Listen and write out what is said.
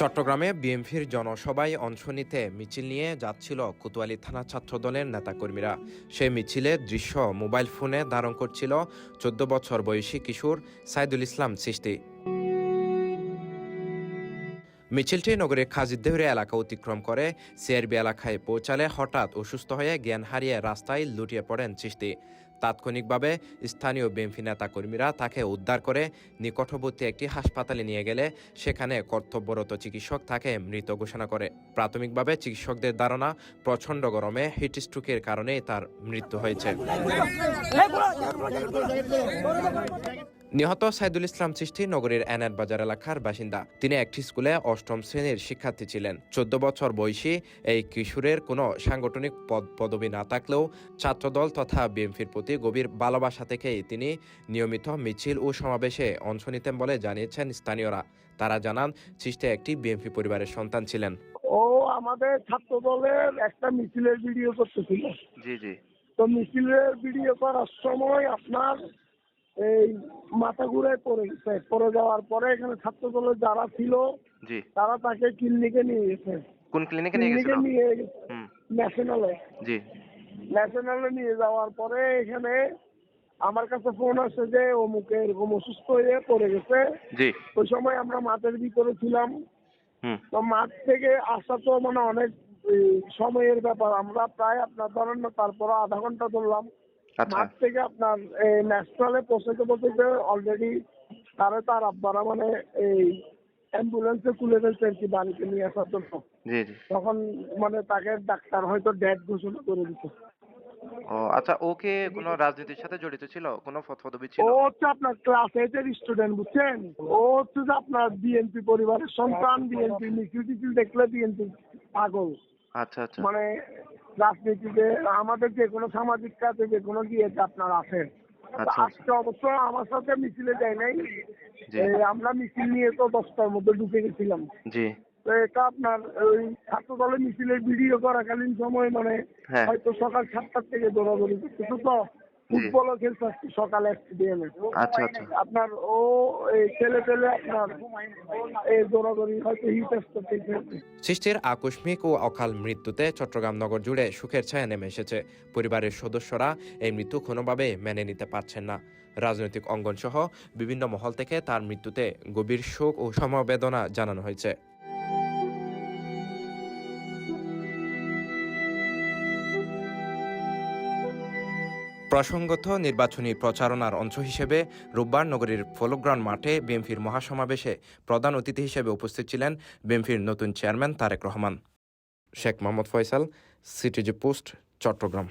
চট্টগ্রামে বিএনপির জনসভায় অংশ নিতে মিছিল নিয়ে যাচ্ছিল কোতোয়ালি থানা ছাত্রদলের নেতাকর্মীরা। সেই মিছিলে দৃশ্য মোবাইল ফোনে ধারণ করছিল ১৪ বছর বয়সী কিশোর সাইদুল ইসলাম চিশতি। মিছিলটি নগরের খাজিদেহরি এলাকা অতিক্রম করে সিআরবি এলাকায় পৌঁছালে হঠাৎ অসুস্থ হয়ে জ্ঞান হারিয়ে রাস্তায় লুটিয়ে পড়েন চিশতি। তাৎক্ষণিকভাবে স্থানীয় বিএনপি নেতাকর্মীরা তাকে উদ্ধার করে নিকটবর্তী একটি হাসপাতালে নিয়ে গেলে সেখানে কর্তব্যরত চিকিৎসক তাকে মৃত ঘোষণা করে। প্রাথমিকভাবে চিকিৎসকদের ধারণা প্রচণ্ড গরমে হিট স্ট্রোকের কারণেই তার মৃত্যু হয়েছে। নিহত সাইদুল ইসলাম চিশতি নগরীর এনায়েত বাজার এলাকার বাসিন্দা। তিনি একটি স্কুলে অষ্টম শ্রেণীর শিক্ষার্থী ছিলেন। ১৪ বছর বয়সী এই কিশোরের কোনো সাংগঠনিক পদবি না থাকলেও ছাত্রদল তথা বিএনপির প্রতি গভীর ভালোবাসা থেকেই তিনি নিয়মিত মিছিল ও সমাবেশে অংশ নিতেন বলে জানিয়েছেন স্থানীয়রা। তারা জানান, চিশতি একটি বিএনপি পরিবারের সন্তান ছিলেন। ও আমাদের ছাত্রদলের একটা মিছিলের ভিডিও করতেছিল। জি জি। তো মিছিলের ভিডিও করার সময় আপনার এই মাথা ঘুরে পড়ে গেছে। পড়ে যাওয়ার পরে এখানে ছাত্রদলের যারা ছিল জি। তারা তাকে ক্লিনিকে নিয়ে গেছে। কোন ক্লিনিকে নিয়ে গেছিল? নিয়ে গেছে ন্যাশনালে। জি। ন্যাশনালে নিয়ে যাওয়ার পরে এখানে আমার কাছে ফোন আসে যে অমুকে এরকম অসুস্থ হয়ে পড়ে গেছে। জি। ওই সময় আমরা মাঠের ভিতরে ছিলাম। তো মাঠ থেকে আসা তো মানে অনেক সময়ের ব্যাপার। আমরা প্রায় আপনার ধরেন না, তারপর আধা ঘন্টা ধরলাম। মাঠ থেকে আপনার ন্যাশনালে পৌঁছাতে অলরেডি তার আব্বারা মানে এই অ্যাম্বুলেন্সে তুলে ফেলছে আর কি, বাড়িতে নিয়ে আসার জন্য। তখন মানে তাকে ডাক্তার হয়তো ডেড ঘোষণা করে দিত। ও আচ্ছা, ওকে কোনো রাজনীতির সাথে জড়িত ছিল? কোনো পদবি ছিল? ও হচ্ছে আপনার ক্লাস 8 এর স্টুডেন্ট, বুঝছেন? ও হচ্ছে যে আপনার বিএনপি পরিবারের সন্তান। বিএনপি মিছিল দেখলে বিএনপি পাগল। আচ্ছা আচ্ছা। মানে রাজনীতিতে আমাদের যে কোনো সামাজিক কাজে যে কোনো দিয়েছে আপনার আছে। আজকে অবশ্য আমার সাথে মিছিলে যায় নাই। আমরা মিছিল নিয়ে তো 10টার মধ্যে ঢুকে গেছিলাম। জি। তো এটা আপনার ওই ছাত্র দলের মিছিলের ভিডিও করাকালীন সময় মানে হয়তো সকাল 7টার থেকে দৌড়াদৌড়ি করতেছে। তো ফুটবলও খেলতে আসছে সকালে স্টেডিয়ামে। আচ্ছা আচ্ছা। আপনার ও এই ছেলে আপনার এই দৌড়াদৌড়ি হয়তো হিট আসতে। চিশতির আকস্মিক ও অকাল মৃত্যুতে চট্টগ্রাম নগর জুড়ে শোকের ছায়া নেমে এসেছে। পরিবারের সদস্যরা এই মৃত্যু কোনোভাবে মেনে নিতে পারছেন না। রাজনৈতিক অঙ্গন সহ বিভিন্ন মহল থেকে তার মৃত্যুতে গভীর শোক ও সমবেদনা জানানো হয়েছে। প্রসঙ্গত, নির্বাচনী প্রচারণার অংশ হিসেবে রোববার নগরীর ফলোগ্রাউন্ড মাঠে বিএনপির মহাসমাবেশে প্রধান অতিথি হিসেবে উপস্থিত ছিলেন বিএনপির নতুন chairman Tarique Rahman. Sheikh Mohammad Faisal, CTG post, Chittagong.